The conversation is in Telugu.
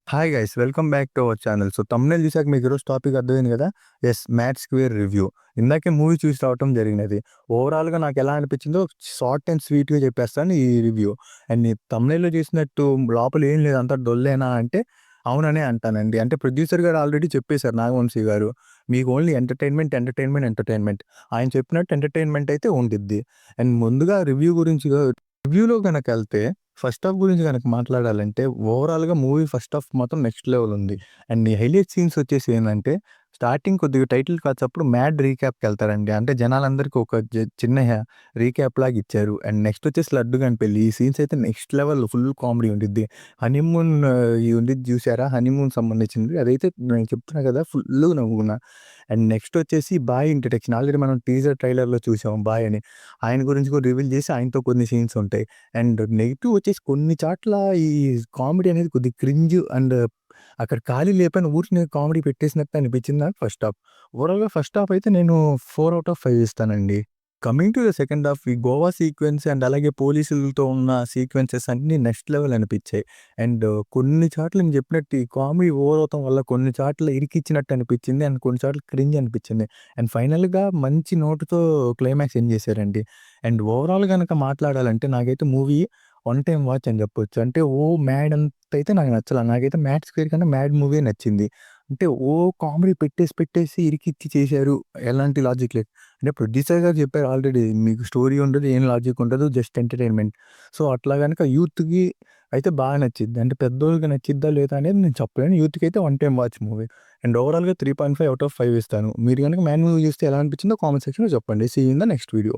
Hi guys, welcome back to our channel. So thumbnail చూసాక మీకు ఈరోజు టాపిక్ అర్థమైంది కదా. Yes, MAD Square review. ఇందాకే మూవీ చూసి రావటం జరిగినది. ఓవరాల్గా నాకు ఎలా అనిపించిందో షార్ట్ అండ్ స్వీట్గా చెప్పేస్తాను ఈ రివ్యూ. అండ్ ఈ తమ్మునేల్లో చేసినట్టు లోపల ఏం లేదు, అంతా డొల్లేనా అంటే అవుననే అంటానండి. అంటే ప్రొడ్యూసర్ గారు ఆల్రెడీ చెప్పేశారు, నాగవంశీ గారు, మీకు ఓన్లీ ఎంటర్టైన్మెంట్ ఎంటర్టైన్మెంట్ ఎంటర్టైన్మెంట్. ఆయన చెప్పినట్టు ఎంటర్టైన్మెంట్ అయితే ఉండిద్ది. అండ్ ముందుగా రివ్యూలో కనుక వెళ్తే ఫస్ట్ హాఫ్ గురించి గనక మాట్లాడాలంటే ఓవరాల్‌గా మూవీ ఫస్ట్ హాఫ్ మాత్రం నెక్స్ట్ లెవెల్ ఉంది. అండ్ ఈ హైలైట్ సీన్స్ వచ్చేసి ఏందంటే, స్టార్టింగ్ కొద్దిగా టైటిల్ కార్డ్స్ అప్పుడు మ్యాడ్ రీక్యాప్‌కెళ్తారండి. అంటే జనాలందరికీ ఒక చిన్న రీక్యాప్ లాగా ఇచ్చారు. అండ్ నెక్స్ట్ వచ్చేసి లడ్డు గాని పెళ్లి. ఈ సీన్స్ అయితే నెక్స్ట్ లెవెల్ ఫుల్ కామెడీ ఉండిద్ది. హనీమూన్ ఇది ఉండిద్ది చూసారా? హనీమూన్ సంబంధించింది. అదైతే నేను చెప్తున్నా కదా, ఫుల్లుగా నవ్వుకున్నా. అండ్ నెక్స్ట్ వచ్చేసి బాయ్ ఇంట్రడక్షన్. ఆల్రెడీ మనం టీజర్ ట్రైలర్‌లో చూసాం బాయ్ అని. ఆయన గురించి కూడా రివీల్ చేసి ఆయనతో కొన్ని సీన్స్ ఉంటాయి. అండ్ నెగెటివ్ వచ్చేసి కొన్ని చాట్ల ఈ కామెడీ అనేది కొద్దిగా క్రింజ్ అండ్ అక్కడ ఖాళీ లేపని ఊరికనే కామెడీ పెట్టేసినట్టు అనిపించింది నాకు ఫస్ట్ హాఫ్. ఓవరాల్‌గా ఫస్ట్ హాఫ్ అయితే నేను 4/5 ఇస్తానండి. Coming to the second half, ఈ గోవా సీక్వెన్స్ అండ్ అలాగే పోలీసులతో ఉన్న సీక్వెన్సెస్ అన్నీ నెక్స్ట్ లెవెల్ అనిపించాయి. అండ్ కొన్ని చాట్ల నేను చెప్పినట్టు ఈ కామెడీ ఓవర్ అవటం వల్ల కొన్ని చాట్ల ఇరికిచ్చినట్టు అనిపించింది. అండ్ కొన్ని చాట్ల క్రింజ్ అనిపించింది. అండ్ ఫైనల్‌గా మంచి నోట్‌తో క్లైమాక్స్ ఎండ్ చేశారండి. అండ్ ఓవరాల్ గనక మాట్లాడాలంటే నాకైతే మూవీ వన్ టైమ్ వాచ్ అని చెప్పొచ్చు. అంటే మ్యాడ్ అంతైతే నాకు నచ్చల. నాకైతే 'మ్యాడ్ స్క్వేర్' కన్నా 'మ్యాడ్' మూవీయే నచ్చింది. అంటే కామెడీ పెట్టేసి ఇరికిచ్చి చేశారు. ఎలాంటి లాజిక్ లేదు. అంటే ప్రొడ్యూసర్ గారు చెప్పారు ఆల్రెడీ, మీకు స్టోరీ ఉండదు, ఏం లాజిక్ ఉండదు, జస్ట్ ఎంటర్‌టైన్‌మెంట్. సో అట్లా గనక యూత్‌కి అయితే బాగా నచ్చిద్ది. అంటే పెద్దోళ్ళకి నచ్చిద్దా లేదా అనేది నేను చెప్పలేను. యూత్‌కి అయితే one time watch movie. And ఓవరాల్‌గా 3.5/5 ఇస్తాను. మీరు గనక 'మ్యాడ్' మూవీ చూస్తే ఎలా అనిపించిందో కామెంట్ సెక్షన్‌లో చెప్పండి. See you in the next video.